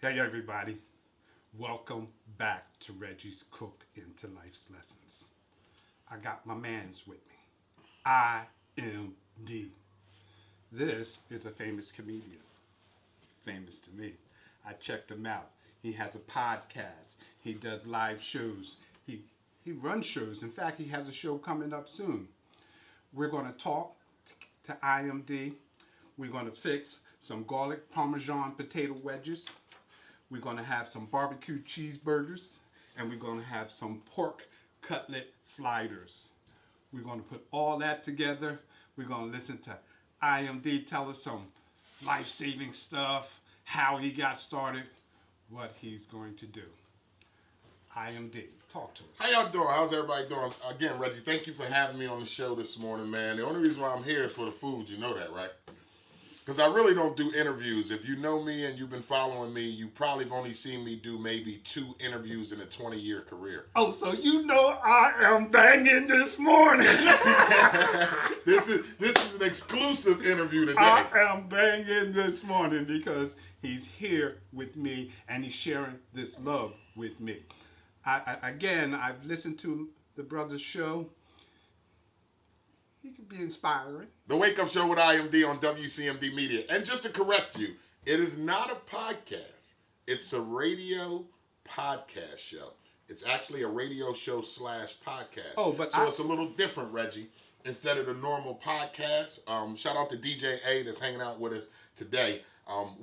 Hey everybody, welcome back to Reggie's Cooked into Life's Lessons. I got my mans with me, IMD. This is a famous comedian, famous to me. I checked him out. He has a podcast. He does live shows. He runs shows. In fact, he has a show coming up soon. We're going to talk to IMD. We're going to fix some garlic Parmesan Potato Wedges. We're going to have some BBQ Cheeseburgers, and we're going to have some Pork Culet Sliders. We're going to put all that together. We're going to listen to IMD tell us some life-saving stuff, how he got started, what he's going to do. IMD, talk to us. How y'all doing? How's everybody doing? Again, Reggie, thank you for having me on the show this morning, man. The only reason why I'm here is for the food. You know that, right? Because I really don't do interviews. If you know me and you've been following me, you probably have only seen me do maybe 2 interviews in a 20-year career. Oh, so you know I am banging this morning. This is an exclusive interview today. I am banging this morning because he's here with me and he's sharing this love with me. I've listened to the brother's show. He can be inspiring. The Wake Up Show with IMD on WCMD Media. And just to correct you, it is not a podcast. It's a radio podcast show. It's actually a radio show / podcast. Oh, but so it's a little different, Reggie. Instead of the normal podcast, shout out to DJ A that's hanging out with us today.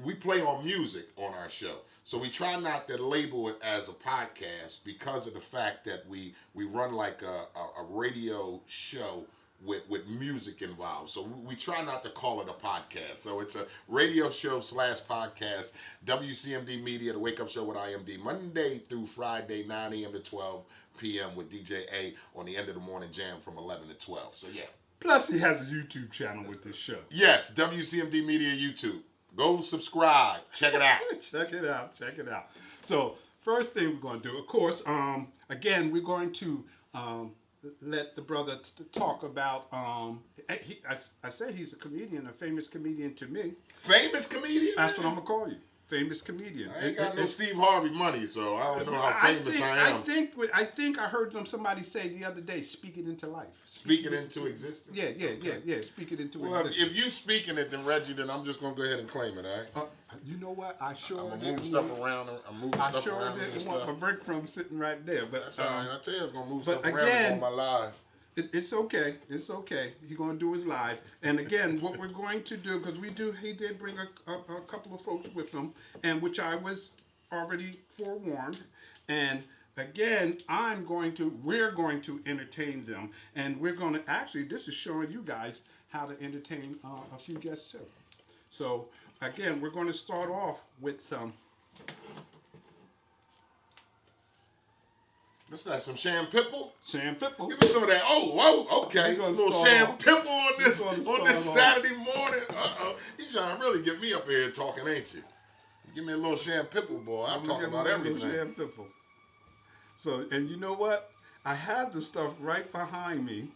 We play on music on our show. So we try not to label it as a podcast because of the fact that we run like a radio show with music involved. So we try not to call it a podcast. So it's a radio show / podcast, WCMD Media, The Wake Up Show with IMD, Monday through Friday, 9 a.m. to 12 p.m. with DJ A on the End of the Morning Jam from 11 to 12. So yeah. Plus he has a YouTube channel with this show. Yes, WCMD Media YouTube. Go subscribe. Check it out. Check it out. So first thing we're going to do, of course, again, we're going to let the brother talk about, I said he's a comedian, a famous comedian to me. Famous comedian? That's what I'm going to call you. Famous comedian. I ain't got no Steve Harvey money, so I don't know how famous I am. I think I heard somebody say the other day, speak it into life. Speak it into existence? Yeah. Speak it into existence. Well, if you speaking it, then Reggie, then I'm just going to go ahead and claim it, all right? You know what? I sure I'm moving stuff around. I sure didn't want my break from sitting right there. But that's all right. I tell you, I was going to move stuff again, around on my live. It's okay. It's okay. He's going to do his live. And again, what we're going to do, because he did bring a couple of folks with him, and which I was already forewarned. And again, we're going to entertain them. And we're going to, actually, this is showing you guys how to entertain a few guests too. So again, we're going to start off with some. What's that, some Sham Pipple? Sham Pipple. Give me some of that. Oh, okay. A little Sham Pipple on this Saturday morning. You trying to really get me up here talking, ain't you? Give me a little Sham Pipple, boy. I'll talk about everything. Sham Pipple. So, and you know what? I have the stuff right behind me,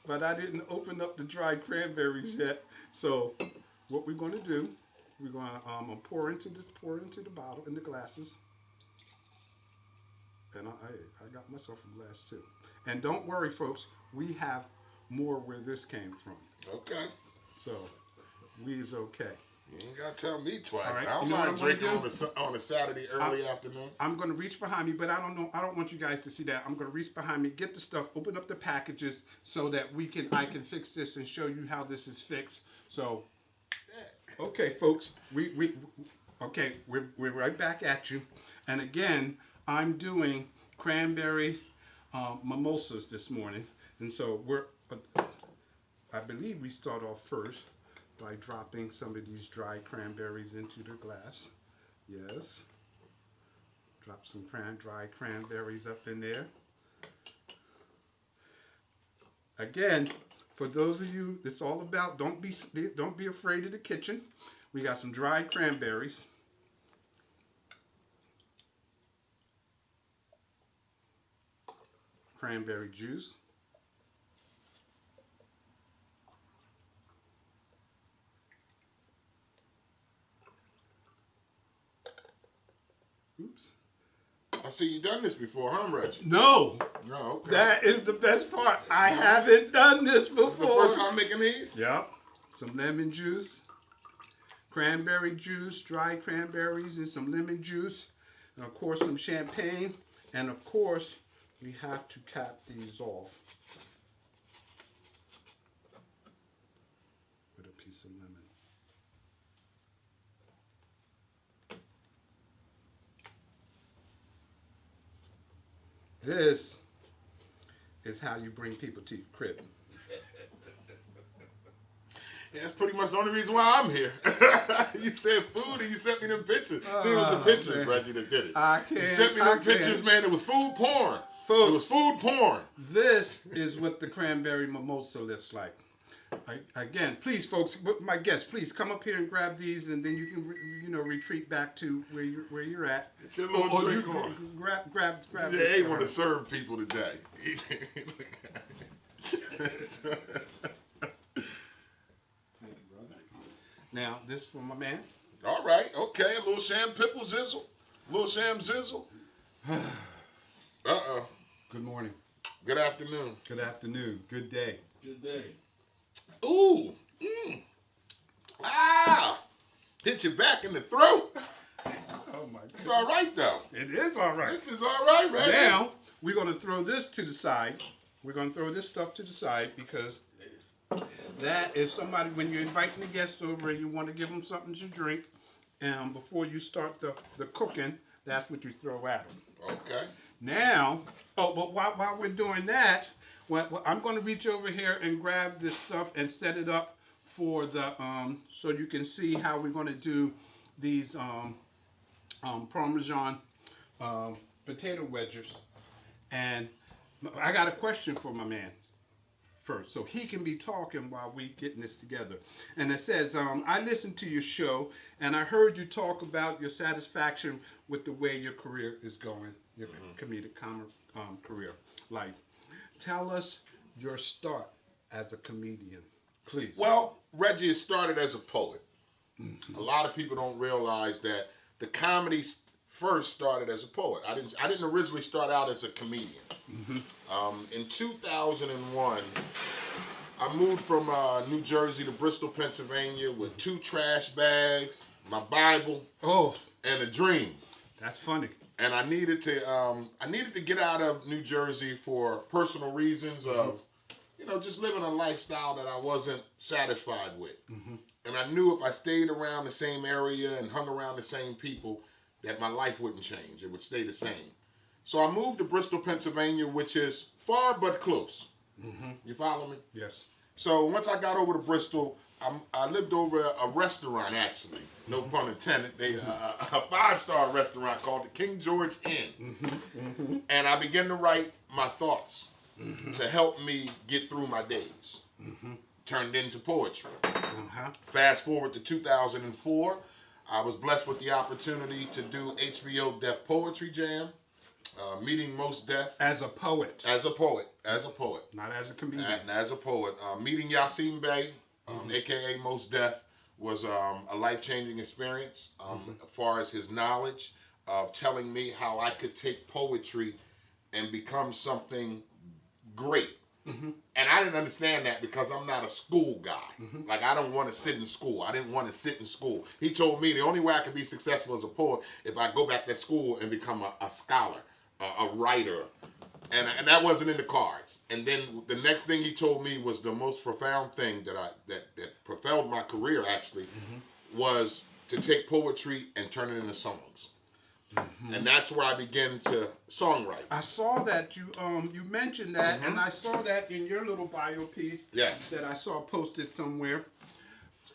but I didn't open up the dried cranberries yet. So, what we're going to do, we're going to pour into the bottle, in the glasses. And I got myself a glass too. And don't worry, folks, we have more where this came from. Okay. So, we is okay. You ain't got to tell me twice. Right. I don't mind drinking on a Saturday early afternoon. I'm going to reach behind me, but I don't want you guys to see that. I'm going to reach behind me, get the stuff, open up the packages so that I can fix this and show you how this is fixed. So, okay, folks, we're right back at you. And again, I'm doing cranberry mimosas this morning, and so I believe we start off first by dropping some of these dried cranberries into the glass. Yes. Drop some dried cranberries up in there. Again, for those of you, it's all about don't be afraid of the kitchen. We got some dried cranberries. Cranberry juice. Oops. I see you done this before, huh, Reggie? No. No, okay. That is the best part. I haven't done this before. This is the first time making these? Yep. Some lemon juice, cranberry juice, dried cranberries, and some lemon juice. And of course, some champagne. And of course, we have to cap these off with a piece of lemon. This is how you bring people to your crib. Yeah, that's pretty much the only reason why I'm here. You said food and you sent me them pictures. See, it was the pictures, man. Reggie, that did it. I can't. You sent me them pictures, man. It was food porn. Folks, it was food porn. This is what the cranberry mimosa looks like. Again, please, folks, my guests, please come up here and grab these, and then you can, retreat back to where you're at. It's your little drink you on. grab. Yeah, they want to serve people today. Now, this for my man. All right, okay, a little sham pipple zizzle, a little sham zizzle. Uh-oh. Good morning. Good afternoon. Good afternoon. Good day. Good day. Ooh. Ah! Hit you back in the throat. Oh, my God. It's all right, though. It is all right. This is all right, right? Now, we're going to throw this to the side. We're going to throw this stuff to the side because that is somebody, when you're inviting the guests over and you want to give them something to drink, and before you start the cooking, that's what you throw at them. Okay. Now, but while we're doing that, I'm going to reach over here and grab this stuff and set it up for the, so you can see how we're going to do these Parmesan potato wedges. And I got a question for my man first, so he can be talking while we getting this together. And it says, I listened to your show, and I heard you talk about your satisfaction with the way your career is going, your comedic career life. Tell us your start as a comedian, please. Well, Reggie, it started as a poet. A lot of people don't realize that the comedy first started as a poet. I didn't originally start out as a comedian. In 2001, I moved from New Jersey to Bristol, Pennsylvania with 2 trash bags, my Bible, and a dream. That's funny. And I needed to get out of New Jersey for personal reasons of, just living a lifestyle that I wasn't satisfied with. And I knew if I stayed around the same area and hung around the same people, that my life wouldn't change. It would stay the same. So I moved to Bristol, Pennsylvania, which is far but close. You follow me? Yes. So once I got over to Bristol, I lived over a restaurant, actually. No pun intended. A 5-star restaurant called the King George Inn. And I began to write my thoughts to help me get through my days. Turned into poetry. Fast forward to 2004. I was blessed with the opportunity to do HBO Deaf Poetry Jam, meeting Most Deaf. As a poet. As a poet. Not as a comedian. And as a poet. Meeting Yasin Bey, a.k.a. Most Deaf, was a life-changing experience as far as his knowledge of telling me how I could take poetry and become something great. And I didn't understand that because I'm not a school guy. Like, I don't want to sit in school. I didn't want to sit in school. He told me the only way I could be successful as a poet if I go back to school and become a scholar, a writer. And that wasn't in the cards. And then the next thing he told me was the most profound thing that propelled my career, actually, was to take poetry and turn it into songs. And that's where I began to songwrite. I saw that you mentioned that, and I saw that in your little bio piece. Yes. That I saw posted somewhere.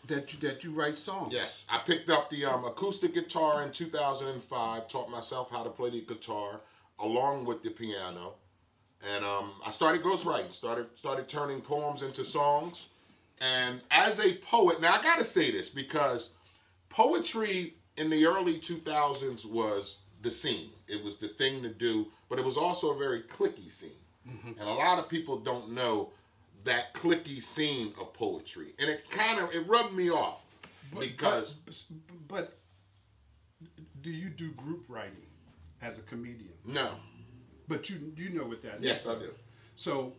That you write songs. Yes, I picked up the acoustic guitar in 2005. Taught myself how to play the guitar along with the piano, and I started ghostwriting. Started turning poems into songs. And as a poet, now I got to say this because poetry in the early 2000s was the scene. It was the thing to do, but it was also a very cliquey scene. And a lot of people don't know that cliquey scene of poetry. And it rubbed me off because... But do you do group writing? as a comedian? No. But you know what that is. Yes, I do. So,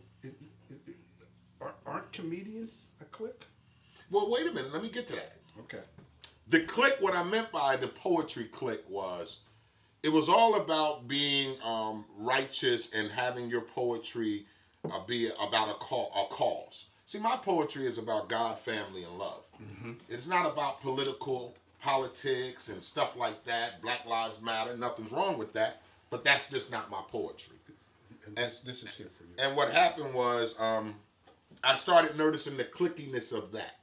aren't comedians a clique? Well, wait a minute. Let me get to that. Okay. The clique, what I meant by the poetry clique was, it was all about being righteous and having your poetry be about a cause. See, my poetry is about God, family, and love. Mm-hmm. It's not about politics and stuff like that. Black Lives Matter. Nothing's wrong with that. But that's just not my poetry. And this is here for you. And what happened was, I started noticing the clickiness of that.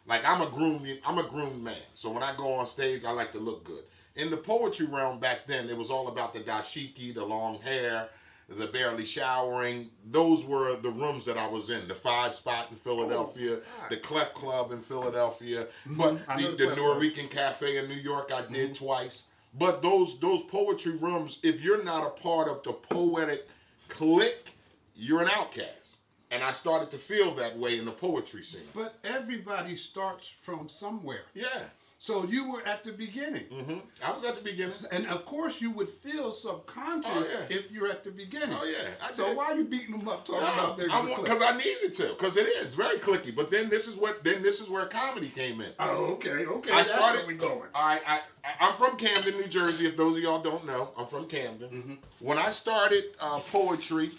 Like I'm a groomed man. So when I go on stage, I like to look good. In the poetry realm back then, it was all about the dashiki, the long hair, the barely showering. Those were the rooms that I was in. The 5 Spot in Philadelphia, the Clef Club in Philadelphia, but the Norwegian Cafe in New York I did twice. But those poetry rooms, if you're not a part of the poetic clique, you're an outcast. And I started to feel that way in the poetry scene. But everybody starts from somewhere. Yeah. So you were at the beginning. Mm-hmm. I was at the beginning. And of course you would feel subconscious if you're at the beginning. Oh, yeah. So why are you beating them up talking about their clique? Because I needed to. Because it is very cliquey. But then this is where comedy came in. Oh, okay. That's where we going. I'm from Camden, New Jersey, if those of y'all don't know. I'm from Camden. Mm-hmm. When I started poetry,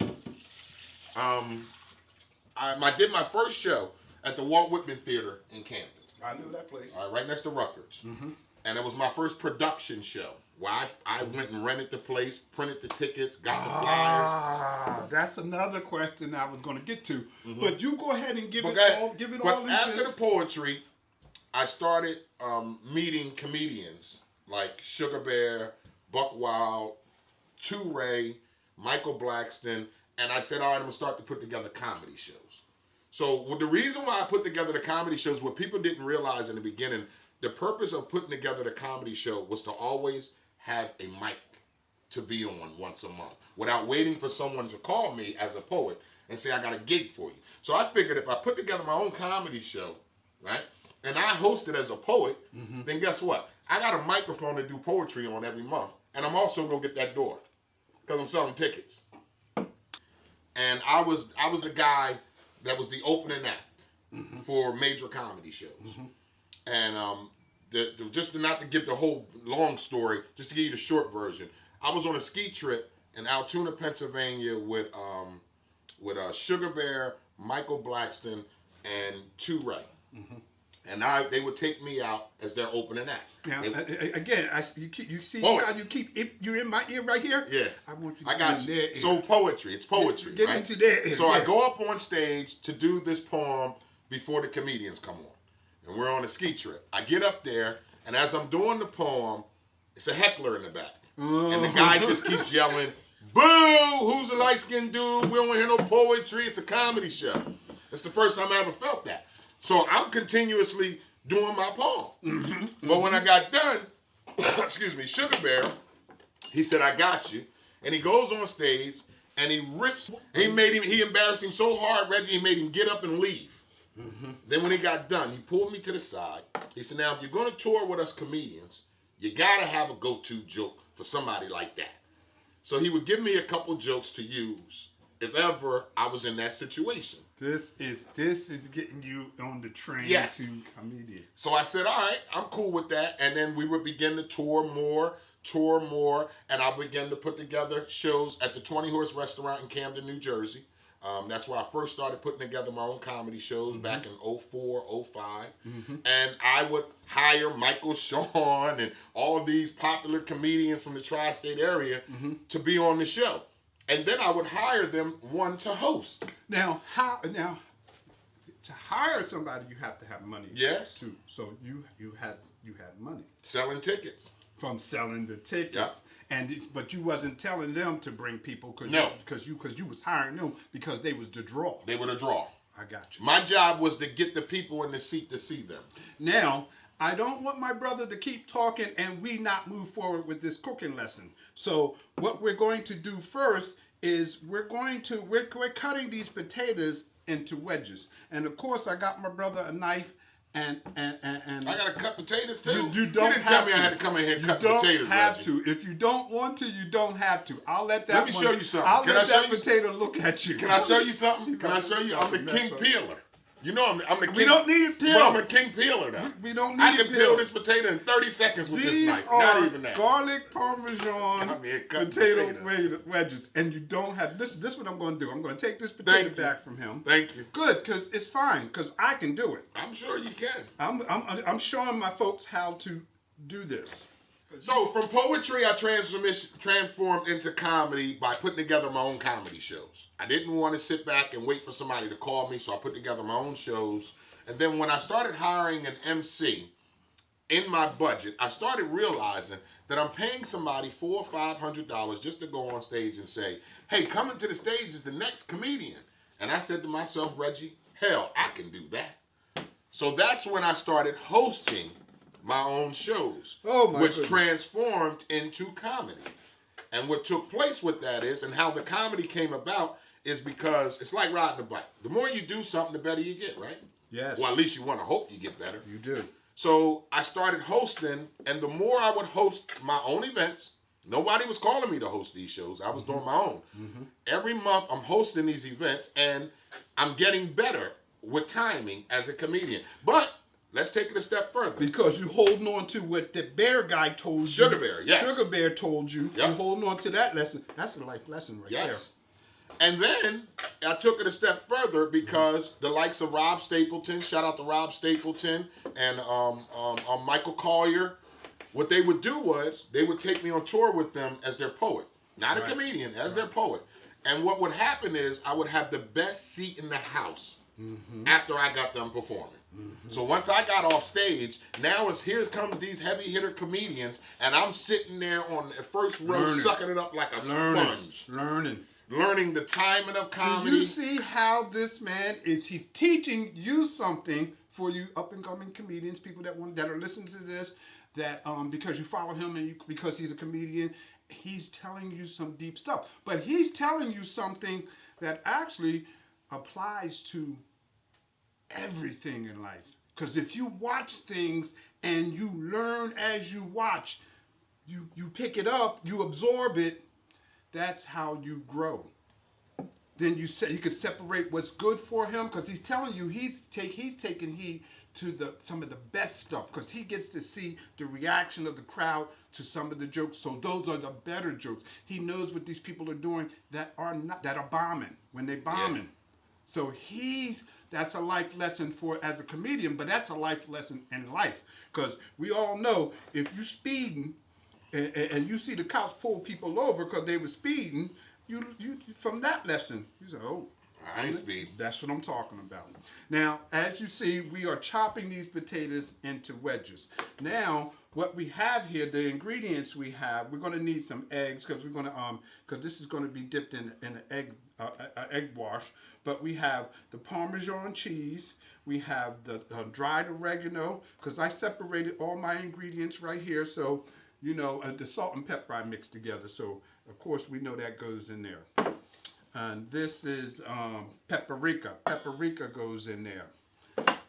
I did my first show at the Walt Whitman Theater in Camden. I knew that place. Right next to Rutgers. Mm-hmm. And it was my first production show where I went and rented the place, printed the tickets, got the flyers. That's another question I was going to get to. Mm-hmm. But you go ahead and give it all. But after the poetry, I started meeting comedians like Sugar Bear, Buck Wild, Ray, Michael Blackston, and I said, all right, I'm going to start to put together comedy shows. So the reason why I put together the comedy shows, what people didn't realize in the beginning, the purpose of putting together the comedy show was to always have a mic to be on once a month without waiting for someone to call me as a poet and say, I got a gig for you. So I figured if I put together my own comedy show, right, and I host it as a poet, then guess what? I got a microphone to do poetry on every month, and I'm also going to get that door because I'm selling tickets. And I was the guy that was the opening act for major comedy shows. And just not to give the whole long story, just to give you the short version, I was on a ski trip in Altoona, Pennsylvania with Sugar Bear, Michael Blackston, and Ray. And they would take me out as their opening act. Now, again, you see how you're in my ear right here? Yeah. I want you to I got get you. in their ear. So poetry, it's poetry. Get right? into their ear. So I go up on stage to do this poem before the comedians come on. And we're on a ski trip. I get up there, and as I'm doing the poem, it's a heckler in the back. And the guy just keeps yelling, boo, who's the light-skinned dude? We don't hear no poetry. It's a comedy show. It's the first time I ever felt that. So I'm continuously doing my poem. But when I got done, excuse me, Sugar Bear, he said, I got you. And he goes on stage and he rips, he embarrassed him so hard, Reggie, he made him get up and leave. Then when he got done, he pulled me to the side. He said, now if you're going to tour with us comedians, you got to have a go-to joke for somebody like that. So he would give me a couple jokes to use if ever I was in that situation. This is getting you on the train to comedian. So I said, all right, I'm cool with that. And then we would begin to tour more, and I began to put together shows at the 20 Horse Restaurant in Camden, New Jersey. That's where I first started putting together my own comedy shows back in 04, 05. And I would hire Michael Sean and all these popular comedians from the tri-state area to be on the show. And then I would hire them one to host. Now to hire somebody you have to have money. Yes. Too. So you had money. Selling tickets. From selling the tickets. Yep. But you wasn't telling them to bring people because you was hiring them because they was the draw. They were the draw. I got you. My job was to get the people in the seat to see them. Now, I don't want my brother to keep talking and we not move forward with this cooking lesson. So what we're going to do first is we're cutting these potatoes into wedges. And of course I got my brother a knife And I gotta cut potatoes too. You don't didn't have tell me to. I had to come in here and cut You don't potatoes. have Reggie. to. If you don't want to, you don't have to. I'll let that. Let me show you something. I'll Can let I show that you potato look at you. Can I show you something? Can I show you? I'm the king peeler. You know I'm the king. We don't need it peeled. Well, I'm a king peeler now. We don't need I it can peeled. peel this potato in 30 seconds with These this knife. are Not even that. garlic parmesan Come here, cut potato wedges, and you don't have this. This is what I'm going to do. I'm going to take this potato back from him. Thank you. Good, because it's fine. Because I can do it. I'm sure you can. I'm showing my folks how to do this. So from poetry, I transformed into comedy by putting together my own comedy shows. I didn't want to sit back and wait for somebody to call me, so I put together my own shows. And then when I started hiring an MC in my budget, I started realizing that I'm paying somebody $400 or $500 just to go on stage and say, hey, coming to the stage is the next comedian. And I said to myself, Reggie, hell, I can do that. So that's when I started hosting my own shows, which transformed into comedy. And what took place with that is, and how the comedy came about, is because it's like riding a bike. The more you do something, the better you get, right? Yes. Well, at least you want to hope you get better. You do. So I started hosting, and the more I would host my own events, nobody was calling me to host these shows. I was doing my own. Mm-hmm. Every month I'm hosting these events, and I'm getting better with timing as a comedian. But let's take it a step further. Because you're holding on to what the bear guy told you. Sugar Bear, yes. Sugar Bear told you. Yep. You're holding on to that lesson. That's a life lesson right there. Yes. And then I took it a step further because the likes of Rob Stapleton, shout out to Rob Stapleton, and Michael Collier, what they would do was they would take me on tour with them as their poet. Not a comedian, as their poet. And what would happen is I would have the best seat in the house after I got done performing. So once I got off stage, now here comes these heavy hitter comedians, and I'm sitting there on the first row sucking it up like a sponge. Learning the timing of comedy. Do you see how this man he's teaching you something for you up and coming comedians, people that are listening to this, that because you follow him and because he's a comedian, he's telling you some deep stuff. But he's telling you something that actually applies to everything in life. Because if you watch things and you learn as you watch, you pick it up, you absorb it, that's how you grow. Then you can separate what's good for him, because he's telling you he's taking heed to some of the best stuff, because he gets to see the reaction of the crowd to some of the jokes. So those are the better jokes. He knows what these people are doing that are bombing when they bombing. Yeah. So that's a life lesson as a comedian, but that's a life lesson in life, because we all know if you're speeding and you see the cops pull people over because they were speeding, you from that lesson, you say, oh, I ain't speeding. That's what I'm talking about. Now, as you see, we are chopping these potatoes into wedges. Now, what we have here, the ingredients we have, we're going to need some eggs, because we're going to because this is going to be dipped in an egg wash. But we have the Parmesan cheese. We have the dried oregano, because I separated all my ingredients right here. So, the salt and pepper I mixed together. So, of course, we know that goes in there. And this is paprika. Paprika goes in there.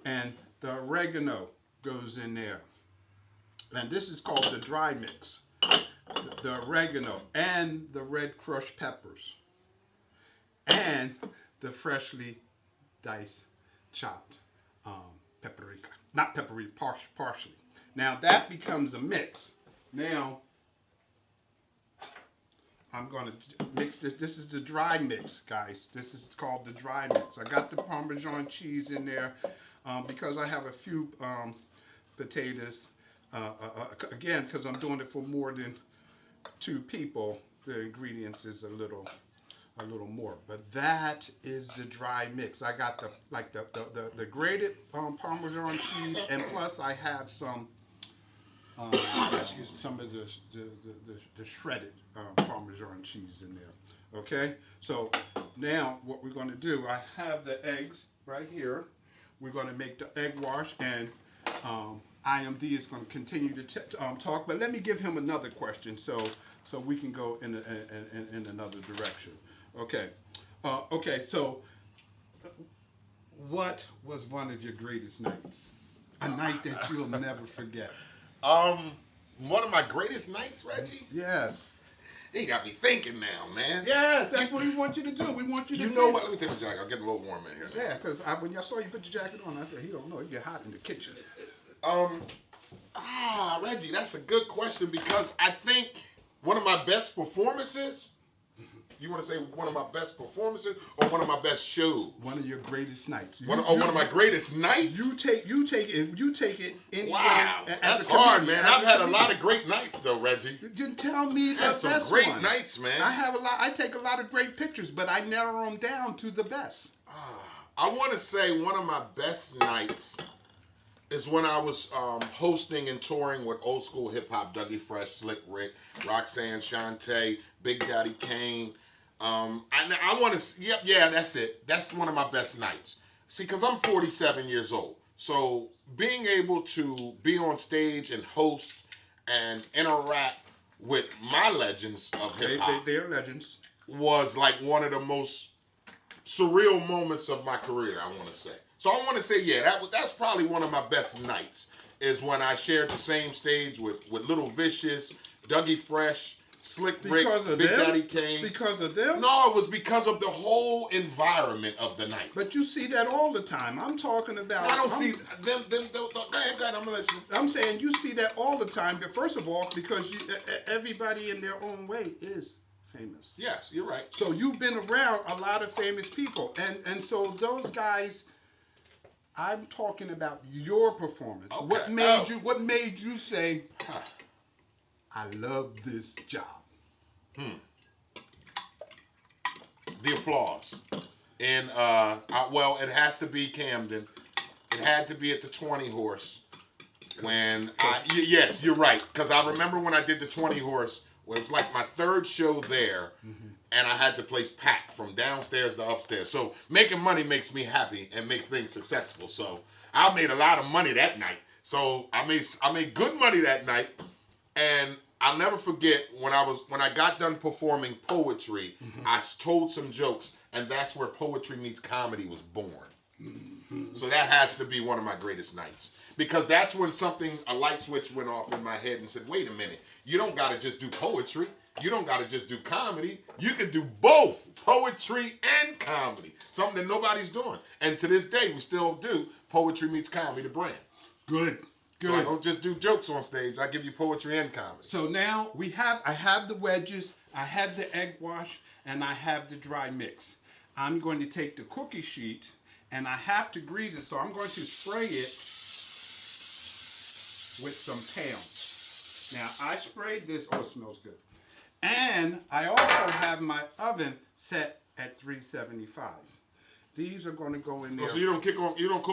And the oregano goes in there. And this is called the dry mix. The oregano and the red crushed peppers. And the freshly diced, chopped paprika. Not paprika, parsley. Now that becomes a mix. Now, I'm going to mix this. This is the dry mix, guys. This is called the dry mix. I got the Parmesan cheese in there because I have a few potatoes. Again, because I'm doing it for more than 2 people, the ingredients is a little more. But that is the dry mix. I got the grated Parmesan cheese, and plus I have some of the shredded Parmesan cheese in there. Okay, so now what we're going to do, I have the eggs right here. We're going to make the egg wash, and IMD is going to continue to talk. But let me give him another question, so we can go in another direction. Okay, okay. So, what was one of your greatest nights? A night that you'll never forget. One of my greatest nights, Reggie. Yes. He got me thinking now, man. Yes, that's what we want you to do. We want you to. You know what? Let me take my jacket. I'm getting a little warm in here now. Yeah, because when I saw you put your jacket on, I said, he don't know. It get hot in the kitchen. Reggie, that's a good question because I think one of my best performances. You want to say one of my best performances or one of my best shows? One of your greatest nights. One of my greatest nights. You take it anyway. Wow, that's hard, man. I've had a lot of great nights though, Reggie. You tell me that's some great nights, man. I take a lot of great pictures, but I narrow them down to the best. I want to say one of my best nights is when I was hosting and touring with old school hip hop, Dougie Fresh, Slick Rick, Roxanne Shante, Big Daddy Kane. I want to, yeah, that's it. That's one of my best nights. See, because I'm 47 years old. So being able to be on stage and host and interact with my legends of hip hop. They're legends. Was like one of the most surreal moments of my career, I want to say. So I want to say, yeah, that's probably one of my best nights is when I shared the same stage with Little Vicious, Dougie Fresh, Slick Rick, Big Daddy Kane. Because of them? No, it was because of the whole environment of the night. But you see that all the time. I'm talking about. I don't see them. Go ahead, I'm gonna listen. I'm saying you see that all the time. But first of all, because everybody in their own way is famous. Yes, you're right. So you've been around a lot of famous people, and so those guys. I'm talking about your performance. Okay. What made you say, I love this job? The applause. And, it has to be Camden. It had to be at the 20 horse. Yes, you're right. Because I remember when I did the 20 horse, when it was like my third show there, and I had the place packed from downstairs to upstairs. So making money makes me happy and makes things successful. So I made a lot of money that night. So I made good money that night. And I'll never forget when I got done performing poetry, I told some jokes, and that's where Poetry Meets Comedy was born. So that has to be one of my greatest nights. Because that's when a light switch went off in my head and said, wait a minute, you don't got to just do poetry. You don't got to just do comedy. You can do both poetry and comedy. Something that nobody's doing. And to this day, we still do Poetry Meets Comedy, the brand. Good. So I don't just do jokes on stage. I give you poetry and comedy. So now I have the wedges, I have the egg wash, and I have the dry mix. I'm going to take the cookie sheet, and I have to grease it, so I'm going to spray it with some Pale. Now, I sprayed this. Oh, it smells good. And I also have my oven set at 375. These are going to go in there. So you don't cook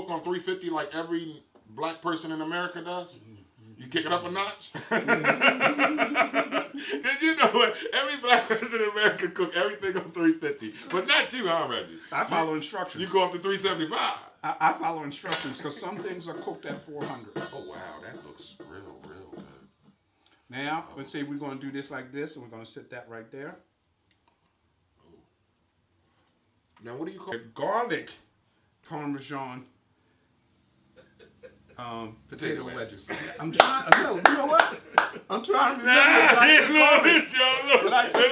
on 350 like every black person in America does? You kick it up a notch? Because you know what? Every black person in America cook everything on 350. But not you, huh, Reggie? I follow instructions. You go up to 375. I follow instructions because some things are cooked at 400. Oh, wow. That looks real good. Now, let's say we're going to do this like this, and we're going to sit that right there. Oh. Now, what do you call it? Garlic Parmesan Potato Wedges. I'm trying. No, you know what? I'm trying to remember. Did I put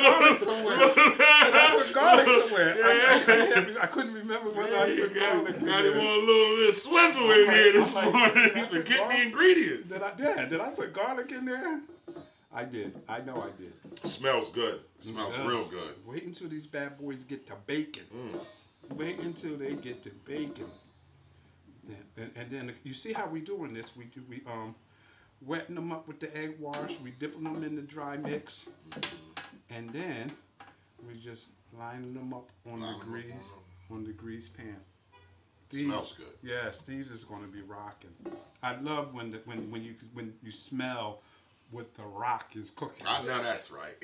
garlic somewhere? I couldn't remember whether I put garlic in there. Got him on a little swizzle in here this morning. Forget the ingredients. Did I put garlic in there? I did. I know I did. Smells good. Smells real good. Wait until these bad boys get to bacon. Wait until they get to bacon. And then you see how we doing this? We wetting them up with the egg wash. We dipping them in the dry mix, and then we just lining them up on the grease pan. Smells good. Yes, these is going to be rocking. I love when you smell what the rock is cooking. I know that's right.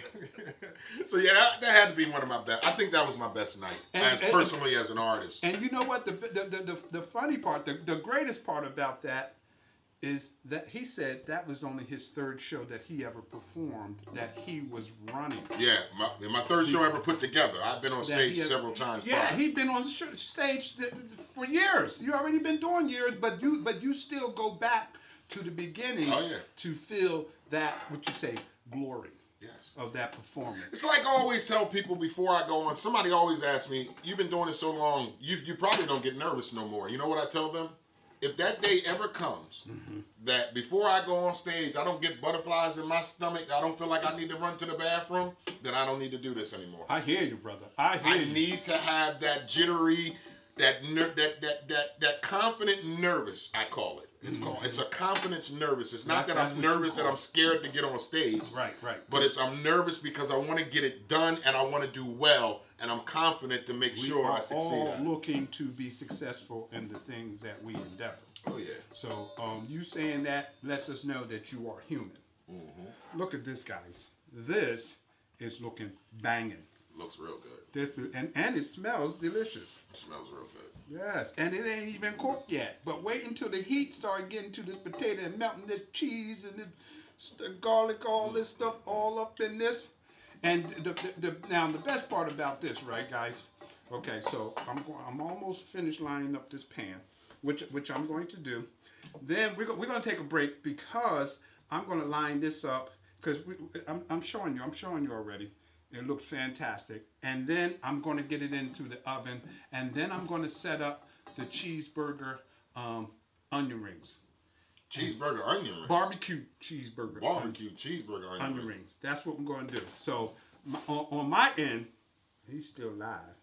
So yeah, that had to be one of my best. I think that was my best night, personally as an artist. And you know what? The funny part, the greatest part about that is that he said that was only his third show that he ever performed that he was running. Yeah, my third show ever put together. I've been on stage several times. Yeah, he'd been on stage for years. You already been doing years, but you still go back to the beginning to feel that, what you say, glory. Yes. Of that performance. It's like I always tell people before I go on, somebody always asks me, you've been doing it so long, you probably don't get nervous no more. You know what I tell them? If that day ever comes, that before I go on stage, I don't get butterflies in my stomach, I don't feel like I need to run to the bathroom, then I don't need to do this anymore. I hear you, brother. I need to have that jittery, that confident nervous, I call it. It's a confidence nervous. It's not that I'm nervous that I'm scared to get on stage. Right. But I'm nervous because I want to get it done and I want to do well, and I'm confident to make sure I succeed. We're all looking to be successful in the things that we endeavor. Oh yeah. So you saying that lets us know that you are human. Look at this, guys. This is looking banging. Looks real good. This is and it smells delicious. It smells real good. Yes, and it ain't even cooked yet. But wait until the heat starts getting to this potato and melting this cheese and the garlic, all this stuff all up in this. And now the best part about this, right, guys? Okay, so I'm almost finished lining up this pan, which I'm going to do. Then we're going to take a break because I'm going to line this up because I'm showing you already. It looks fantastic. And then I'm going to get it into the oven. And then I'm going to set up the cheeseburger onion rings. Cheeseburger onion rings? Barbecue cheeseburger. Barbecue cheeseburger onion rings. That's what we're going to do. So on my end, he's still live.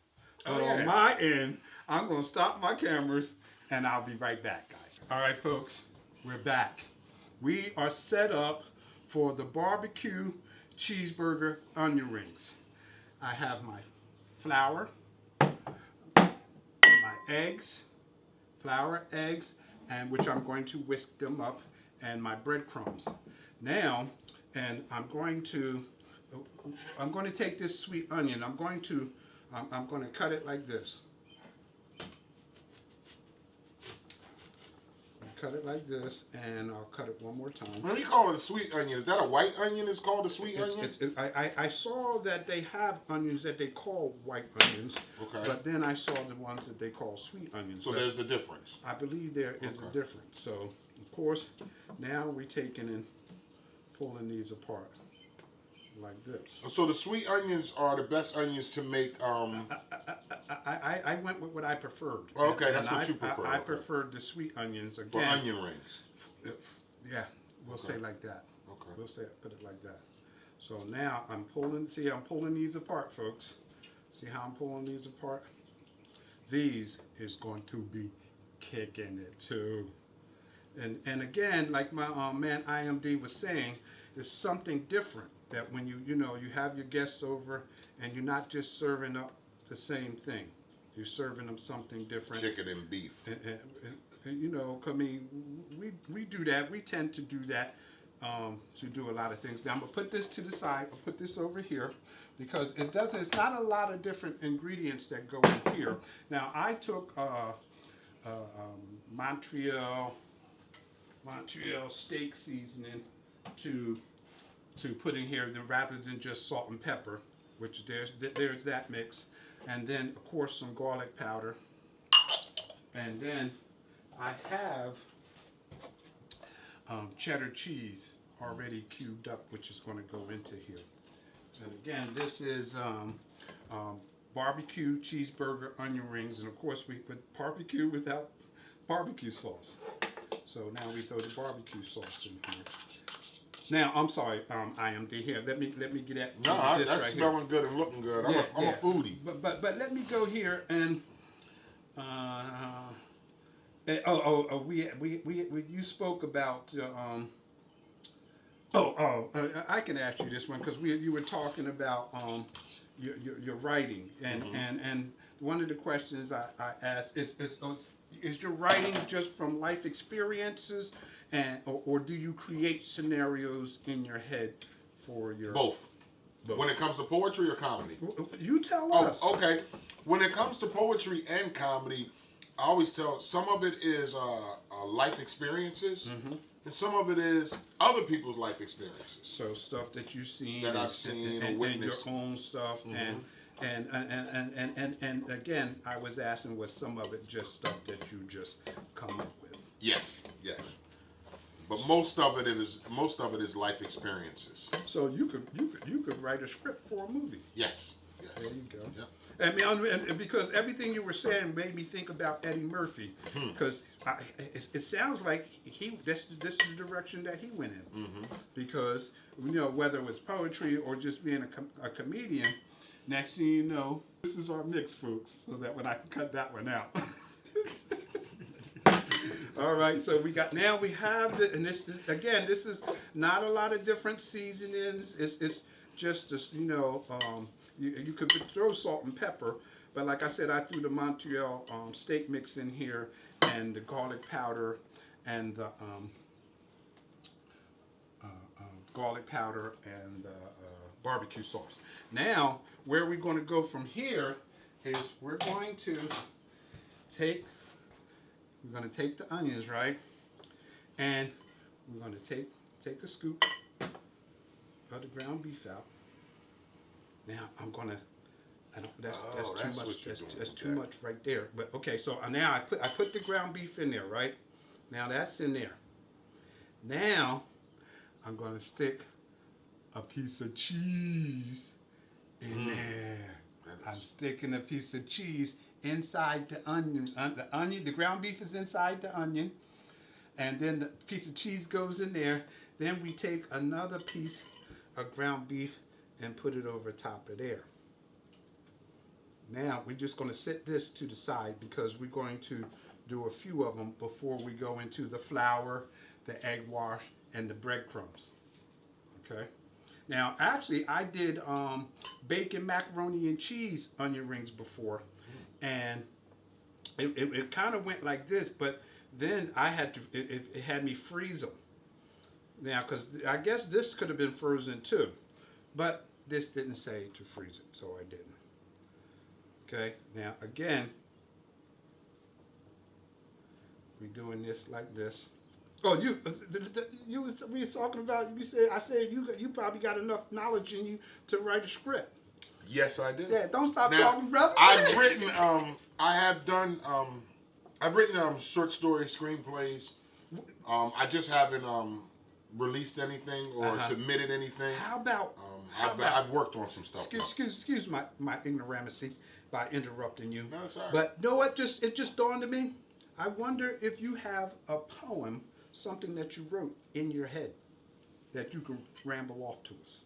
On my end, I'm going to stop my cameras and I'll be right back, guys. All right, folks, we're back. We are set up for the barbecue cheeseburger onion rings. I have my flour, my eggs, and which I'm going to whisk them up, and my breadcrumbs. Now, and I'm going to take this sweet onion. I'm going to cut it like this. Cut it like this, and I'll cut it one more time. When you call it a sweet onion, is that a white onion? It's called a sweet onion? I saw that they have onions that they call white onions, but then I saw the ones that they call sweet onions. So there's the difference. I believe there is a difference. So, of course, now we're taking and pulling these apart like this. So the sweet onions are the best onions to make. I went with what I preferred. Okay, that's what you prefer. I preferred the sweet onions again. For onion rings. Yeah, we'll say like that. Okay. We'll put it like that. So now I'm pulling. See, I'm pulling these apart, folks. See how I'm pulling these apart? These is going to be kicking it too. And again, like my man IMD was saying, it's something different. That when you have your guests over and you're not just serving up the same thing, you're serving them something different. Chicken and beef. And I mean, we do that. We tend to do that to do a lot of things. Now I'm gonna put this to the side. I'll put this over here because it's not a lot of different ingredients that go in here. Now I took Montreal steak seasoning to put in here rather than just salt and pepper, which there's that mix, and then of course some garlic powder, and then I have cheddar cheese already cubed up, which is going to go into here. And again, this is barbecue cheeseburger onion rings, and of course we put barbecue without barbecue sauce. So now we throw the barbecue sauce in here. Now, I'm sorry, IMD here. Let me get at this right that's smelling good and looking good. I'm a foodie. But let me go here and you spoke about I can ask you this one because you were talking about your writing and one of the questions I asked is your writing just from life experiences? Or do you create scenarios in your head for your... Both. When it comes to poetry or comedy? You tell us. Okay. When it comes to poetry and comedy, I always tell some of it is life experiences, and some of it is other people's life experiences. So stuff that you've seen, that I've seen or and witnessed. your own stuff, and again, I was asking, was some of it just stuff that you just come up with? Yes, yes. But most of it is life experiences. So you could write a script for a movie. Yes. Yes. There you go. Yep. I mean, and because everything you were saying made me think about Eddie Murphy, because it sounds like this is the direction that he went in, because whether it was poetry or just being a comedian, next thing you know, this is our mix, folks, so that when I can cut that one out. All right, so we have and this is not a lot of different seasonings. It's just you could throw salt and pepper, but like I said, I threw the Montreal steak mix in here, and the garlic powder, and the barbecue sauce. Now, where we're going to go from here is we're going to take the onions, right? And we're going to take a scoop of the ground beef out. Now I'm gonna. That's too much. That's too much right there. But okay, so now I put the ground beef in there, right? Now that's in there. Now I'm gonna stick a piece of cheese in there. I'm sticking a piece of cheese inside the onion. The ground beef is inside the onion, and then the piece of cheese goes in there. Then we take another piece of ground beef and put it over top of there. Now we're just going to set this to the side because we're going to do a few of them before we go into the flour, the egg wash, and the breadcrumbs. Okay. Now actually I did bacon, macaroni, and cheese onion rings before, and it kind of went like this, but then I had to it had me freeze them. Now, because I guess this could have been frozen too. But this didn't say to freeze it, so I didn't. Okay, now again, we're doing this like this. Oh, we was talking about. I said you probably got enough knowledge in you to write a script. Yes, I do. Yeah, don't stop talking, brother. I've written. I've written short story screenplays. I just haven't released anything or submitted anything. How about? I've worked on some stuff. Excuse my ignoramucy by interrupting you. No, sorry. But you know what? It just dawned on me. I wonder if you have a poem, something that you wrote in your head, that you can ramble off to us.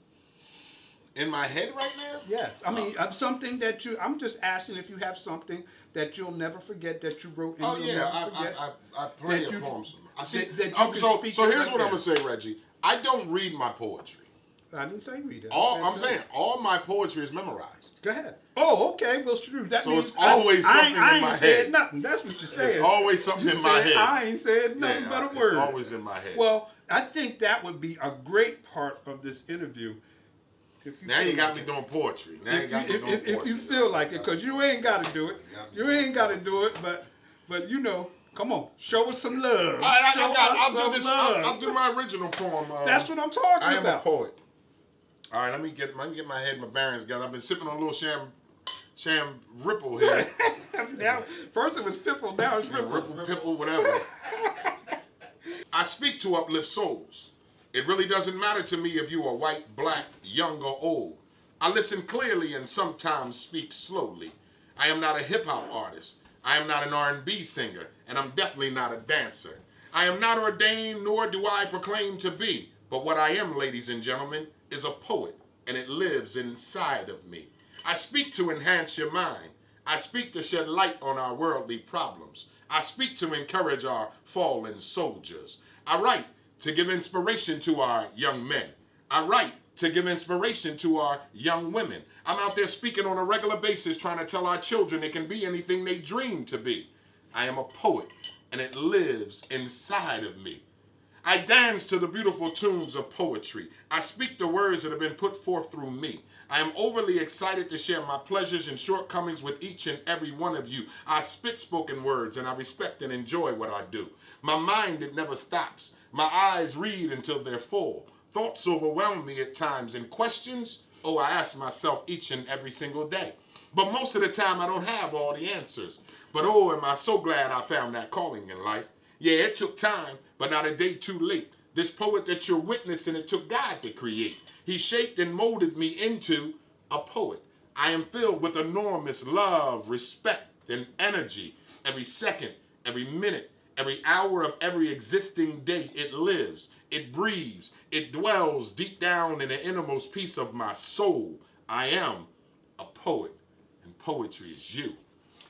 In my head right now? Yes. I mean, something that I'm just asking if you have something that you'll never forget that you wrote. And I plenty of poems. I see. So here's what I'm gonna say, Reggie. I don't read my poetry. I didn't say read it. I'm saying all my poetry is memorized. Go ahead. Oh, okay. Well, true. That so means it's always something in my head. I ain't said nothing. That's what you're saying. It's always something in my head. I ain't said nothing but a word. It's always in my head. Well, I think that would be a great part of this interview. Now you got me doing poetry. If you feel like it, because you ain't got to do it. You ain't got to do it, but come on, show us some love. All right, I'll do my original poem. That's what I'm talking about. I am a poet. All right, let me get my head and my bearings together. I've been sipping on a little sham ripple here. Now, first it was pipple, now it's ripple. Pipple, whatever. I speak to uplift souls. It really doesn't matter to me if you are white, black, young, or old. I listen clearly and sometimes speak slowly. I am not a hip-hop artist. I am not an R&B singer, and I'm definitely not a dancer. I am not ordained, nor do I proclaim to be. But what I am, ladies and gentlemen, is a poet, and it lives inside of me. I speak to enhance your mind. I speak to shed light on our worldly problems. I speak to encourage our fallen soldiers. I write to give inspiration to our young men. I write to give inspiration to our young women. I'm out there speaking on a regular basis trying to tell our children they can be anything they dream to be. I am a poet, and it lives inside of me. I dance to the beautiful tunes of poetry. I speak the words that have been put forth through me. I am overly excited to share my pleasures and shortcomings with each and every one of you. I spit spoken words and I respect and enjoy what I do. My mind, it never stops. My eyes read until they're full. Thoughts overwhelm me at times, and questions, oh, I ask myself each and every single day. But most of the time I don't have all the answers. But oh, am I so glad I found that calling in life. Yeah, it took time, but not a day too late. This poet that you're witnessing, it took God to create. He shaped and molded me into a poet. I am filled with enormous love, respect, and energy. Every second, every minute, every hour of every existing day, it lives, it breathes, it dwells deep down in the innermost piece of my soul. I am a poet, and poetry is you.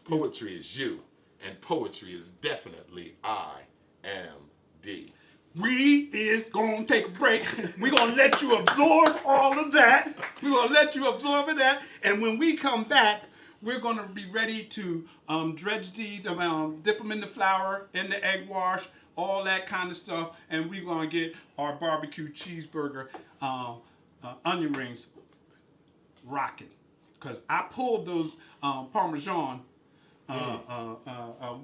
Poetry is you, and poetry is definitely I-M-D. We is gonna take a break. We're gonna let you absorb all of that. We're gonna let you absorb that. And when we come back, we're gonna be ready to dredge dip them in the flour, in the egg wash, all that kind of stuff. And we're gonna get our barbecue cheeseburger onion rings rocking. Because I pulled those Parmesan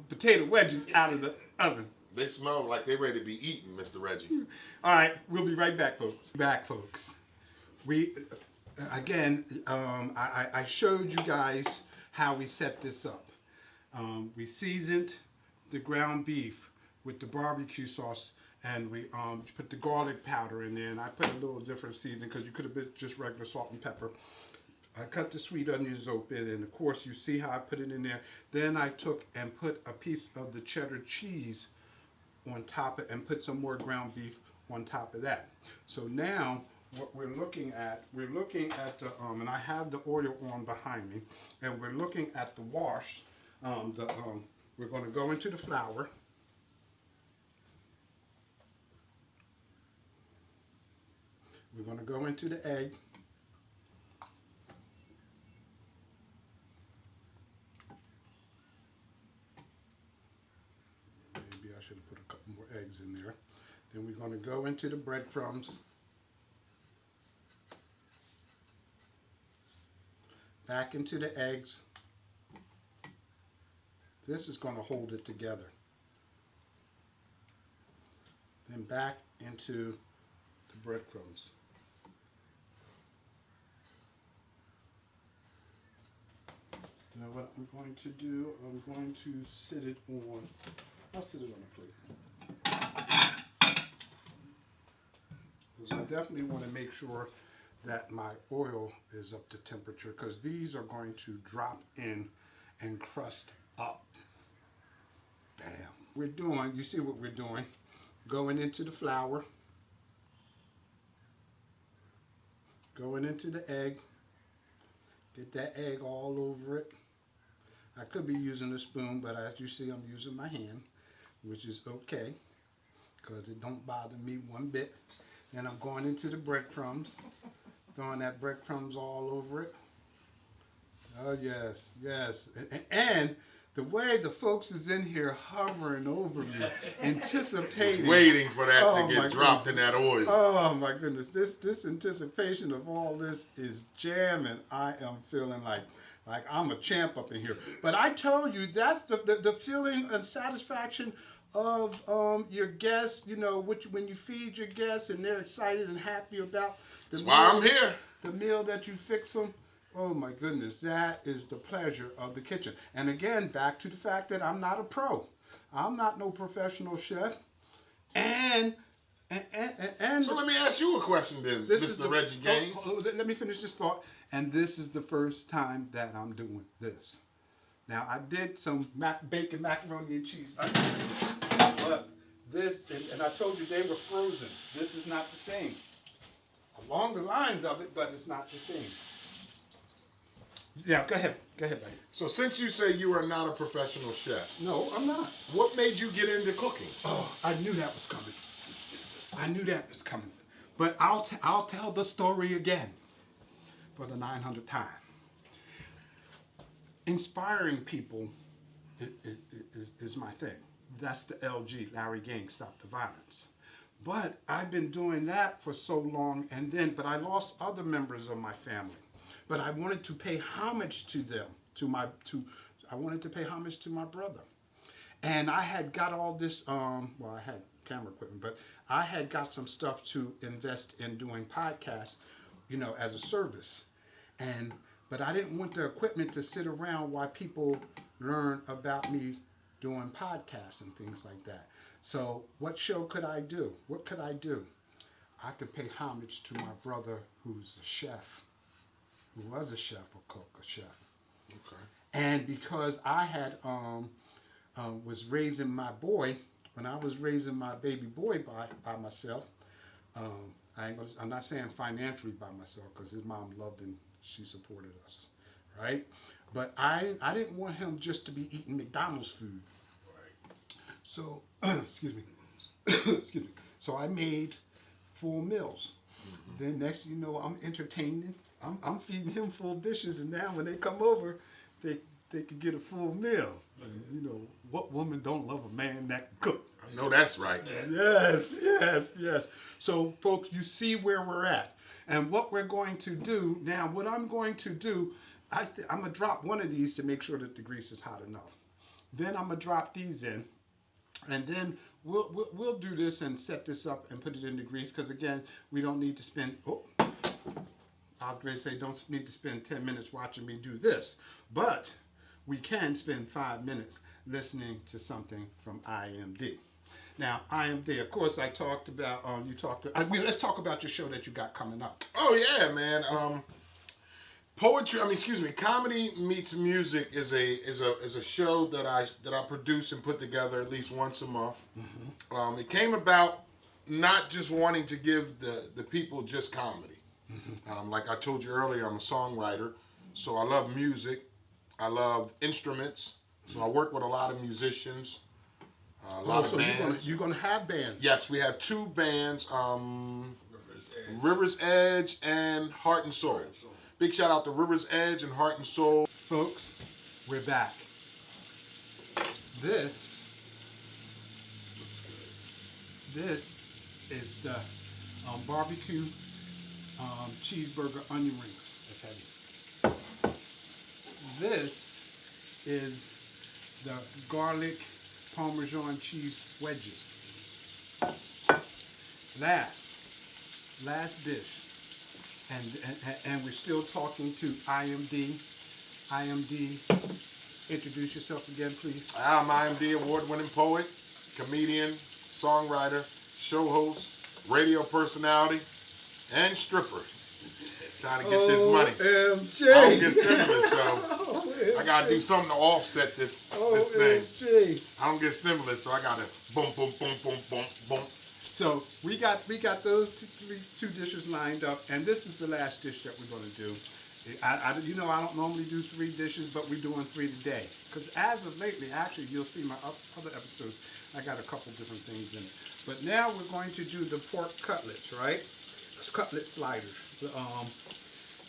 potato wedges out of the oven. They smell like they're ready to be eaten, Mr. Reggie. All right, we'll be right back, folks. We, again, I showed you guys how we set this up. We seasoned the ground beef with the barbecue sauce, and we put the garlic powder in there, and I put a little different seasoning because you could have put just regular salt and pepper. I cut the sweet onions open, and of course, you see how I put it in there. Then I took and put a piece of the cheddar cheese on top of, and put some more ground beef on top of that. So now what we're looking at the, and I have the oil on behind me, and we're looking at the wash. We're going to go into the flour. We're going to go into the egg. Should have put a couple more eggs in there. Then we're going to go into the breadcrumbs. Back into the eggs. This is going to hold it together. Then back into the breadcrumbs. Now what I'm going to do, I'm going to sit it on. I'll sit it on a plate. Because I definitely want to make sure that my oil is up to temperature, because these are going to drop in and crust up. Bam. We're doing, you see what we're doing, going into the flour, going into the egg, get that egg all over it. I could be using a spoon, but as you see, I'm using my hand, which is okay, because it don't bother me one bit. Then I'm going into the breadcrumbs, throwing that breadcrumbs all over it. Oh yes, yes. And the way the folks is in here hovering over me, anticipating. Just waiting for that to get dropped in that oil. Oh my goodness, this anticipation of all this is jamming. I am feeling like I'm a champ up in here. But I tell you, that's the feeling and satisfaction of your guests, you know, when you feed your guests and they're excited and happy about the That's why I'm here. The meal that you fix them. Oh my goodness, that is the pleasure of the kitchen. And again, back to the fact that I'm not a pro. I'm not no professional chef. And so let me ask you a question then, Mr. Reggie Gaines. Let me finish this thought. And this is the first time that I'm doing this. Now, I did some bacon, macaroni, and cheese onion rings, but this, and I told you they were frozen. This is not the same. Along the lines of it, but it's not the same. Yeah, go ahead, buddy. So since you say you are not a professional chef. No, I'm not. What made you get into cooking? Oh, I knew that was coming. I knew that was coming. But I'll tell the story again for the 900th time. Inspiring people is my thing. That's the LG, Larry Gang, Stop the Violence. But I've been doing that for so long, but I lost other members of my family. But I wanted to pay homage to them, I wanted to pay homage to my brother. And I had got all this, I had camera equipment, but I had got some stuff to invest in doing podcasts, as a service. But I didn't want the equipment to sit around while people learn about me doing podcasts and things like that. So what show could I do? What could I do? I could pay homage to my brother who's a chef, who was a chef, a chef. Okay. And because I had was raising my boy, when I was raising my baby boy by myself, I'm not saying financially by myself, because his mom loved him, she supported us, right? But I didn't want him just to be eating McDonald's food. So, excuse me. Excuse me. So I made full meals. Mm-hmm. Then next, I'm entertaining. I'm feeding him full dishes, and now when they come over, they could get a full meal. And, what woman don't love a man that can cook? I know that's right. Yes. So, folks, you see where we're at. And what we're going to do now, what I'm going to do, I'm going to drop one of these to make sure that the grease is hot enough. Then I'm going to drop these in. And then we'll do this and set this up and put it in the grease, because, again, we don't need to spend, I was going to say don't need to spend 10 minutes watching me do this. But we can spend 5 minutes listening to something from IMD. Now, IMD, of course, I talked about, let's talk about your show that you got coming up. Oh, yeah, man. Comedy Meets Music is a show that I produce and put together at least once a month. Mm-hmm. It came about not just wanting to give the people just comedy. Mm-hmm. Like I told you earlier, I'm a songwriter, so I love music. I love instruments. So I work with a lot of musicians, a lot of bands. You're gonna have bands? Yes, we have 2 bands, River's Edge and Heart and Soul. Big shout out to River's Edge and Heart and Soul. Folks, we're back. This is the BBQ Cheeseburger Onion Rings. That's heavy. This is the Garlic Parmesan Cheese Wedges. Last dish. And we're still talking to IMD. IMD, introduce yourself again, please. I'm IMD award-winning poet, comedian, songwriter, show host, radio personality, and stripper. Trying to get this money. OMG. I don't get stimulus, so I gotta do something to offset this thing. I don't get stimulus, so I gotta boom, boom, boom, boom, boom, boom. So we got those two dishes lined up, and this is the last dish that we're going to do. I don't normally do 3 dishes, but we're doing 3 today. Because as of lately, actually, you'll see my other episodes, I got a couple different things in it. But now we're going to do the pork cutlets, right? Cutlet sliders.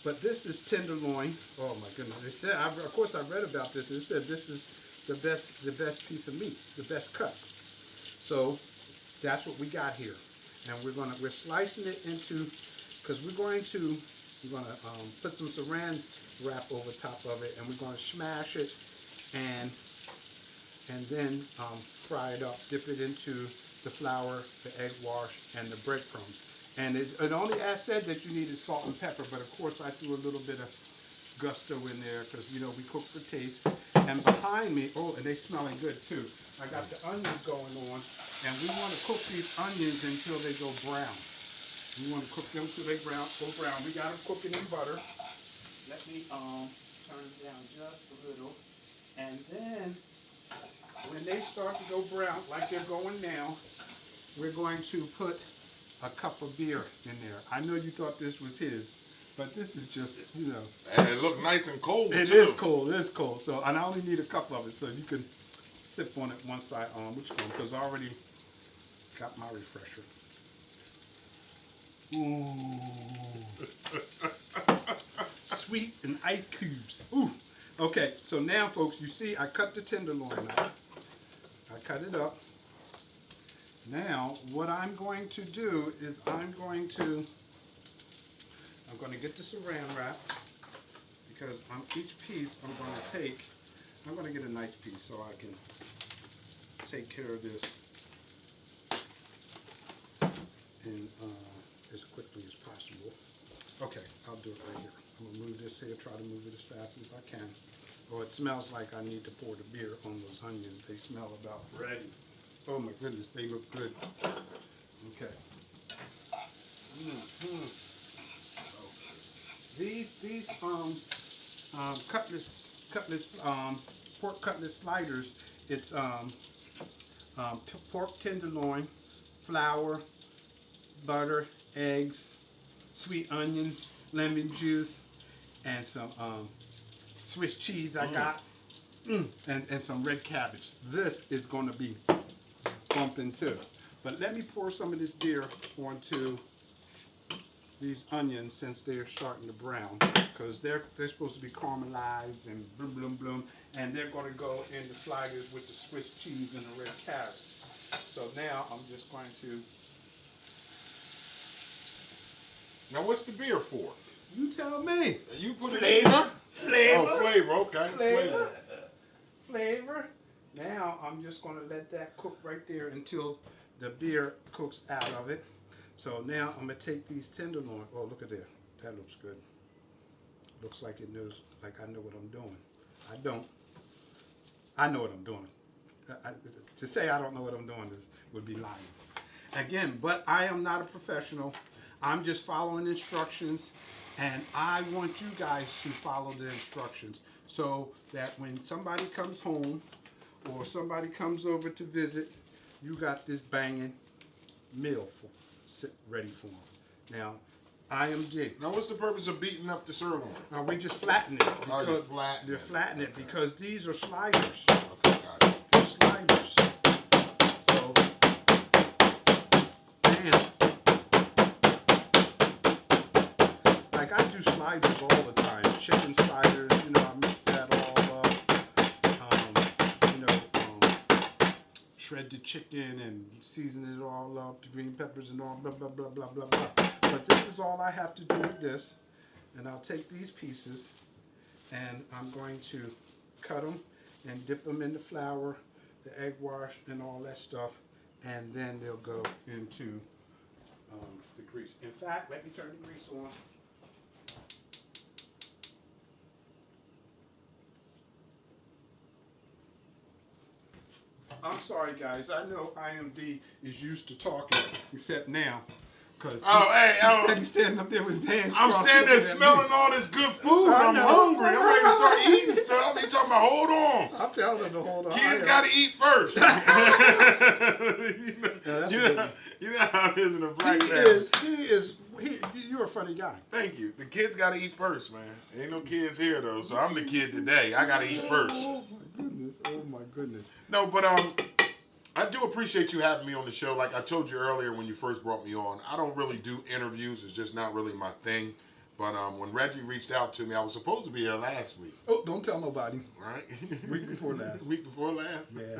But this is tenderloin. Oh my goodness! They said, of course, I read about this. It said this is the best piece of meat, the best cut. So that's what we got here, and we're slicing it into, because we're going to put some saran wrap over top of it, and we're going to smash it, and then fry it up, dip it into the flour, the egg wash, and the breadcrumbs. And it only said that you needed salt and pepper, but of course I threw a little bit of gusto in there because, we cook for taste. And behind me, and they smelling good too. I got the onions going on, and we want to cook these onions until they go brown. We want to cook them until they go brown. We got them cooking in butter. Let me turn it down just a little. And then, when they start to go brown, like they're going now, we're going to put a cup of beer in there. I know you thought this was his, but this is just, And it looked nice and cold, It is cold. So, and I only need a cup of it, so you can sip on it once because I already got my refresher. Ooh. Sweet and ice cubes. Ooh. Okay, so now, folks, you see I cut the tenderloin out. I cut it up. Now, what I'm going to do is I'm going to get the saran wrap because on each piece I'm going to get a nice piece so I can take care of this in, as quickly as possible. Okay, I'll do it right here. I'm going to move this here, try to move it as fast as I can. Oh, it smells like I need to pour the beer on those onions. They smell about ready. Oh my goodness, they look good. Okay. These pork cutlet sliders. It's pork tenderloin, flour, butter, eggs, sweet onions, lemon juice, and some Swiss cheese I got, and some red cabbage. This is going to be bumping too. But let me pour some of this beer onto these onions since they're starting to brown, because they're supposed to be caramelized and bloom, bloom, bloom, and they're going to go in the sliders with the Swiss cheese and the red cabbage. So now I'm just going to. Now what's the beer for? You tell me. You put it Flavor. Oh, flavor. Okay. Flavor. Now I'm just going to let that cook right there until the beer cooks out of it. So now I'm going to take these tenderloin. Oh, look at there. That looks good. Looks like it knows, like I know what I'm doing. I don't. I know what I'm doing. To say I don't know what I'm doing would be lying. Again, but I am not a professional. I'm just following instructions, and I want you guys to follow the instructions so that when somebody comes home or somebody comes over to visit, you got this banging meal ready for them. Now, I am G. Now, what's the purpose of beating up the sirloin? Now, we just flatten it. Oh, you flatten They're flatten it because these are sliders. Okay, got it. They're sliders. So, bam. Like I do sliders all the time. Chicken sliders, I mix that all up. Shred the chicken and season it all up, the green peppers and all, blah, blah, blah, blah, blah, blah. But this is all I have to do with this. And I'll take these pieces and I'm going to cut them and dip them in the flour, the egg wash and all that stuff. And then they'll go into the grease. In fact, let me turn the grease on. I'm sorry, guys. I know IMD is used to talking, except now. Cause he's standing up there with his hands I'm crossed. standing there smelling all this good food. I'm hungry. I'm ready to start eating stuff. He talking about, hold on. I'm telling him to hold on. Kids got to eat first. You know how it is in a black family. You're a funny guy. Thank you. The kids got to eat first, man. Ain't no kids here, though, so I'm the kid today. I got to eat first. Oh, my goodness. Oh, my goodness. No, but I do appreciate you having me on the show. Like I told you earlier when you first brought me on, I don't really do interviews. It's just not really my thing. But when Reggie reached out to me, I was supposed to be here last week. Oh, don't tell nobody. Right? Week before last. Week before last? Yeah.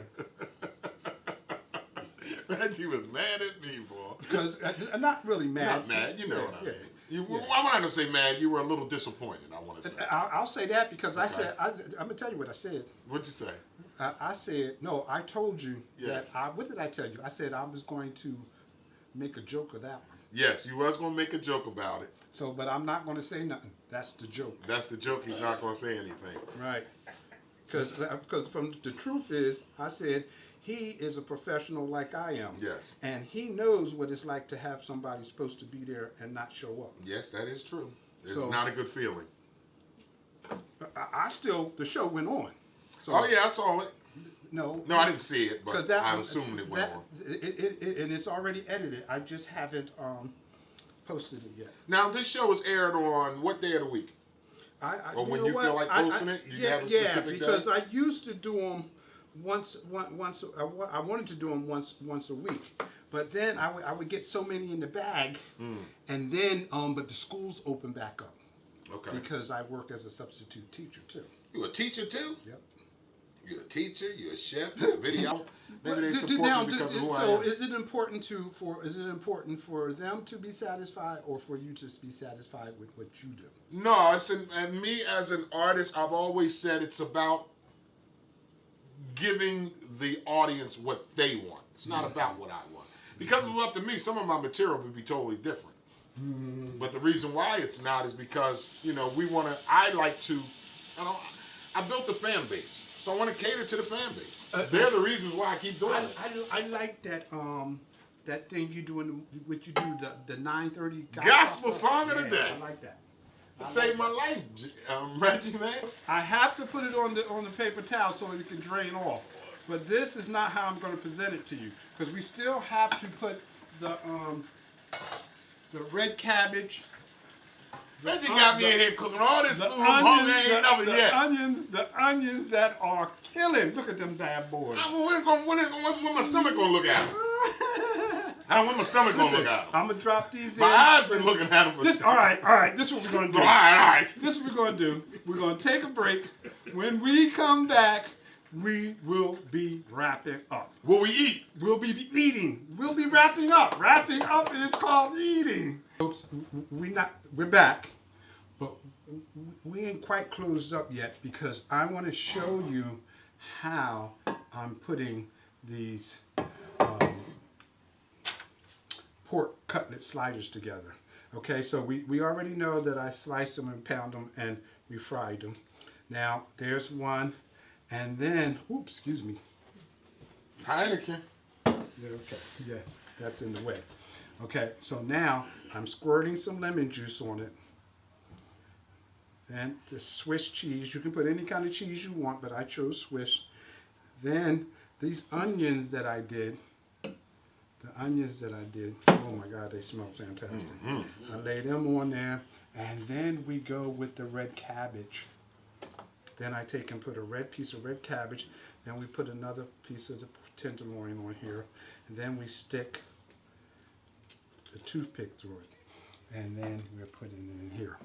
Reggie was mad at me, boy. Because I'm not really mad. Not mad. You know what I mean. I'm not going to say mad. You were a little disappointed, I want to say. I'll say that because I said, I'm going to tell you what I said. What'd you say? I said, no, I told you that, what did I tell you? I said I was going to make a joke of that one. Yes, you was going to make a joke about it. So, but I'm not going to say nothing. That's the joke. That's the joke. He's not going to say anything. Right. Because from the truth is, I said, he is a professional like I am. Yes. And he knows what it's like to have somebody supposed to be there and not show up. Yes, that is true. It's not a good feeling. The show went on. So, oh, yeah, I saw it. No, I didn't see it, but I'm assuming it went on. And it's already edited. I just haven't posted it yet. Now, this show is aired on what day of the week? Or when you feel like posting it? Do you have a specific because day? I used to do them once. I wanted to do them once a week, but then I would get so many in the bag, and then but the schools open back up. Okay. Because I work as a substitute teacher too. You a teacher too? Yep. You're a teacher. You're a chef. You're a video. Maybe they support me because of who I am. So is it important for them to be satisfied, or for you to be satisfied with what you do? No, and me as an artist, I've always said it's about giving the audience what they want. It's not about what I want. Because if it was up to me, some of my material would be totally different. But the reason why it's not is because, I like to, I built a fan base. So I want to cater to the fan base. They're the reasons why I keep doing it. I like that that thing you do the 9:30 gospel song of the day. I like that. It saved my life, Reggie, man. I have to put it on the paper towel so it can drain off. But this is not how I'm going to present it to you, because we still have to put the red cabbage. Reggie got me in here cooking all this food, homie, ain't never yet. The onions that are killing. Look at them bad boys. When my stomach gonna look at them? When my stomach gonna look at them? I'm gonna drop these in. My eyes been looking at them. All right. This is what we're gonna do. All right. This is what we're gonna do. We're gonna take a break. When we come back, we will be wrapping up. Will we eat? We'll be eating. We'll be wrapping up. Wrapping up is called eating. Folks, we're back, but we ain't quite closed up yet, because I want to show you how I'm putting these pork cutlet sliders together. Okay, so we already know that I sliced them and pound them and we fried them. Now there's one, and then excuse me. Heineken. Okay, yes, that's in the way. Okay, so now I'm squirting some lemon juice on it. And the Swiss cheese. You can put any kind of cheese you want, but I chose Swiss. Then these onions that I did. Oh my God, they smell fantastic. I lay them on there, and then we go with the red cabbage. Then I take and put a piece of red cabbage. Then we put another piece of the tenderloin on here. And then we stick the toothpick through it. And then we're putting it in here.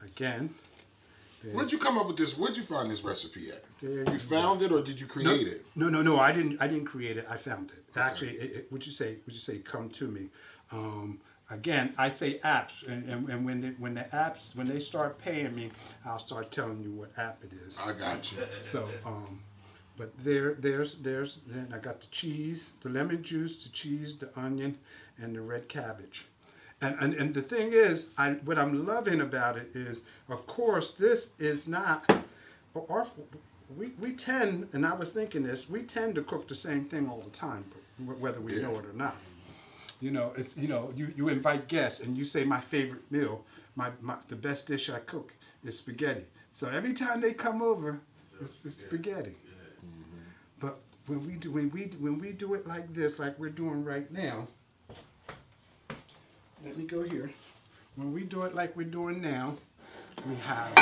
Again. Where'd you come up with this? Where'd you find this recipe at? You found it, or did you create it? No. I didn't create it. I found it. Okay. Actually, would you say come to me? Again, I say apps, and when they start paying me, I'll start telling you what app it is. I got you. So, but there's then I got the cheese, the lemon juice, the cheese, the onion, and the red cabbage. And the thing is, what I'm loving about it is, of course, this is not. We tend, and I was thinking this, we tend to cook the same thing all the time, whether we know it or not. It's you invite guests and you say my favorite meal, the best dish I cook is spaghetti. So every time they come over, it's spaghetti. But when we do it like this, like we're doing right now. Let me go here. When we do it like we're doing now, we have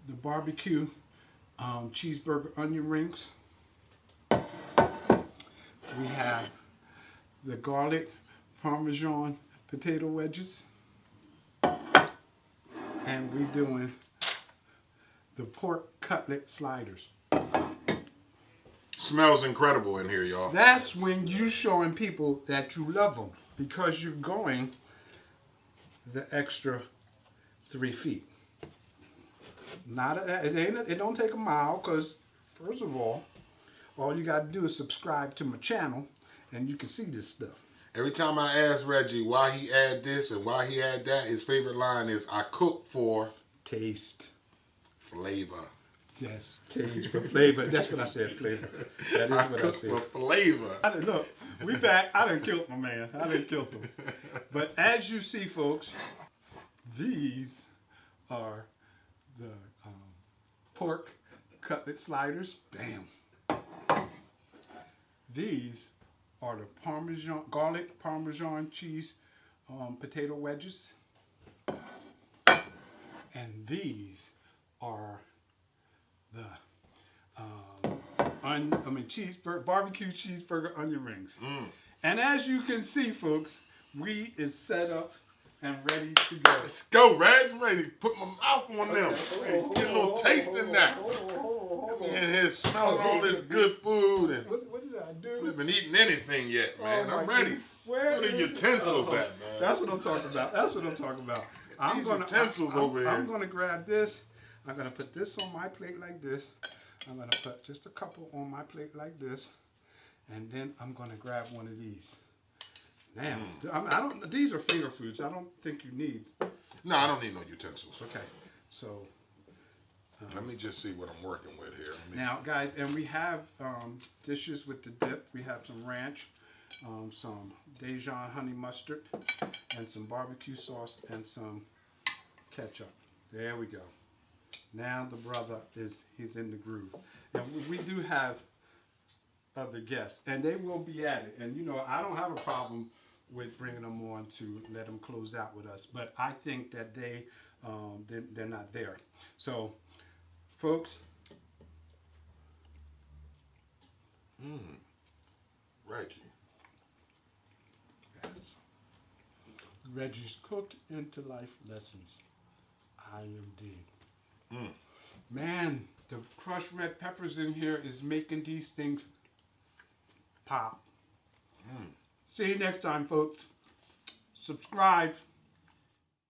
the BBQ Cheeseburger Onion Rings. We have the Garlic Parmesan Potato Wedges. And we're doing the Pork Cutlet Sliders. Smells incredible in here, y'all. That's when you're showing people that you love them, because you're going the extra 3 feet. It don't take a mile, because first of all you got to do is subscribe to my channel, and you can see this stuff. Every time I ask Reggie why he add this and why he add that, his favorite line is, "I cook for taste, flavor." Yes, taste for flavor. That's what I said, flavor. That is what I said. For flavor. Look, we back. I done killed my man. I done killed him. But as you see, folks, these are the pork cutlet sliders. Bam. These are the garlic Parmesan cheese potato wedges. And these are the BBQ Cheeseburger Onion Rings. And as you can see, folks, we is set up and ready to go. Let's go, Reg. I'm ready to put my mouth on them. Get a little taste in that. We in here smelling all this good food, and What did I do? we haven't eaten anything yet, man. I'm ready. Where the utensils at, man? That's what I'm talking about. That's what I'm talking about. These utensils over here. I'm gonna grab this. I'm gonna put this on my plate like this. I'm gonna put just a couple on my plate like this, and then I'm gonna grab one of these. Damn, I don't. These are finger foods. I don't think you need. No, I don't need no utensils. Okay, so. Let me just see what I'm working with here. Now, guys, and we have dishes with the dip. We have some ranch, some Dijon honey mustard, and some barbecue sauce, and some ketchup. There we go. Now the brother he's in the groove. And we do have other guests, and they will be at it. And, you know, I don't have a problem with bringing them on to let them close out with us, but I think that they're not there. So, folks. Reggie. Yes. Reggie's Cooked into Life Lessons. IMD. Man, the crushed red peppers in here is making these things pop. See you next time, folks. Subscribe.